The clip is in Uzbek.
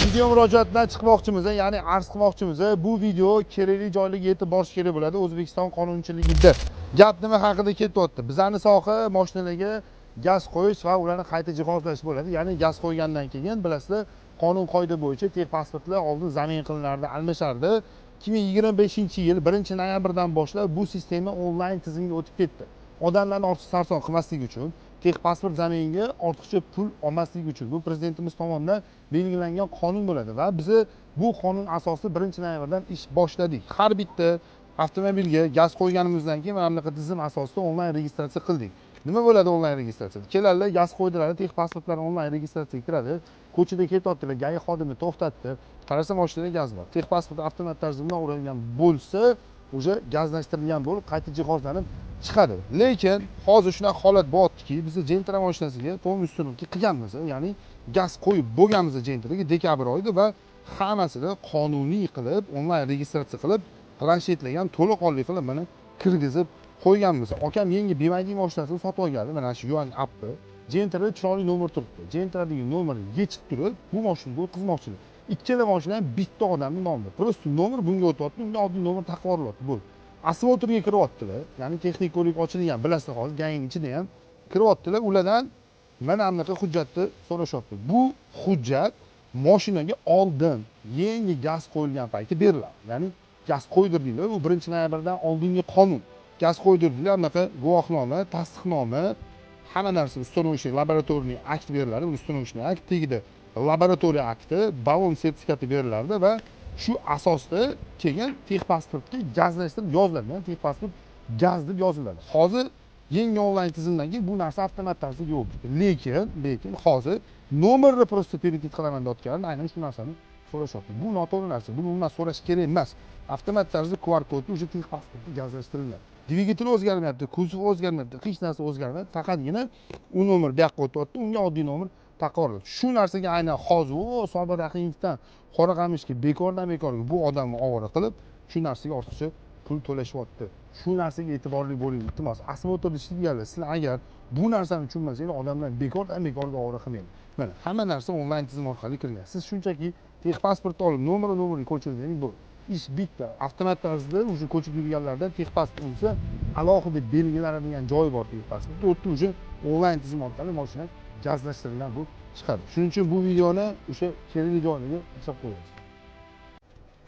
Video murojaatdan chiqmoqchimiz, ya'ni arz qilmoqchimiz. Bu video kerakli joylarga yetib borish kerak bo'ladi O'zbekiston qonunchiligida. Gap nima haqida ketyapti? Bizning soha mashinalarga gaz qo'yish va ularni qayta jihozlash bo'ladi. Ya'ni gaz qo'ygandan keyin bilasizlar, qonun qoida bo'yicha texpasportlar oldin zamin qilinardi, almashardi. 2025-yil 1-noyabrdan boshlab bu sistema onlayn tizimga o'tib ketdi. Odamlarni ortiq sarson qilmaslik uchun, texpasport zaminiga ortiqcha pul olmaslik uchun bu prezidentimiz tomonidan belgilangan qonun bo'ladi va biz bu qonun asosida 1-noyabrdan ish boshladik. Har bitta avtomobilga gaz qo'yganimizdan keyin mana bunaqa tizim asosida onlayn registratsiya qildik. Nima bo'ladi onlayn registratsiya? Keladilar, gaz qo'ydilar, texpasportlar onlayn registratsiyaga kiradi. Ko'chada ketyaptilar, GAI xodimi to'xtatdi. Qarasa mashinada gaz bor. Texpasport avtomat tarzda o'ralgan bo'lsa, o'sha gazlashtirilgan bo'lib, qayta jihozlanib chiqadi. Lekin hozir shunaqa holat bo'lyaptiki, biz Gentra mashinasiga to'g'ri ustunlikka qilganmiz. Ya'ni gaz qo'yib bo'lganmiz Gentraga dekabr oyida va hammasini qonuniy qilib, onlayn registratsiya qilib, planshetlagan to'laqonli qilib mana kirgizib qo'yganmiz. Akam yangi BYD mashinasini sotib olgandi. Mana shu Yuan appni. Gentrada chiroyli nomer turibdi. Gentradagi nomerni yechib turib, bu mashinaga o'tkazmoqchilar. Ikkala mashina ham bitta odamning nomida. Prosta nomer bunga o'tyapti, unga oddiy nomer taqib yurilyapti. Bu asfaltga kiryaptilar. Ya'ni texnik ko'rik ochilgan, bilasizlar hozir GAIning ichida ham kiryaptilar. Ulardan mana bunaqa hujjatni so'rashyapti. Bu hujjat mashinaga oldin yangi gaz qo'yilgan payti beriladi. Ya'ni gaz qo'ydirdinglar, bu 1-noyabrdan oldingi qonun. Gaz qo'ydirdinglar, bunaqa guvohnoma, tasdiqnoma, hamma narsa uстановочный laboratoriy akt beriladi. Uстановочный akt tagida laboratoriya akti, balon sertifikati berilardi va shu asosda keyin texpasportga gazlashtirib yoziladi. Texpasport gaz deb yoziladi. Hozir yangi onlayn tizimdan keyin bu narsa avtomat tarzda yo'q. Lekin hozir nomerni prosta перекид qilaman deyotganlar aynan shu narsani so'rashyapti. Bu noto'g'ri narsa. Buni umuman so'rash kerak emas. Avtomat tarzda QR kodni o'sha texpasportga gazlashtiriladi. Dvigatel o'zgarmayapti, kuzov o'zgarmayapti, hech narsa o'zgarmayapti. Faqatgina u nomer bu yoqqa o'tyapti, unga oddiy nomer taqoriladi. Shu narsaga aynan hozir Sobir Rahimovdan Qoraqamishga bekorga bu odamni ovora qilib, shu narsaga ortiqcha pul to'lashyapti. Shu narsaga e'tiborli bo'ling, iltimos. Asfaltda ishlaydiganlar, sizlar agar bu narsani tushunmasangiz, odamlar bekorga ovora qilmaydi. Mana hamma narsa onlayn tizim orqali kirgan. Siz shunchaki texpasportni olib, nomerni ko'chirsangiz bu ish bitta. Avtomat tarzda o'sha ko'chib yurganlarda texpasport bo'lsa, alohida belgilanadigan joyi bor texpasportda. O'tda o'sha onlayn tizim orqali mashina gazlashtirilgan bu chiqadi. Shuning uchun bu videoni o'sha kerakli joylarga chiqib qo'yamiz.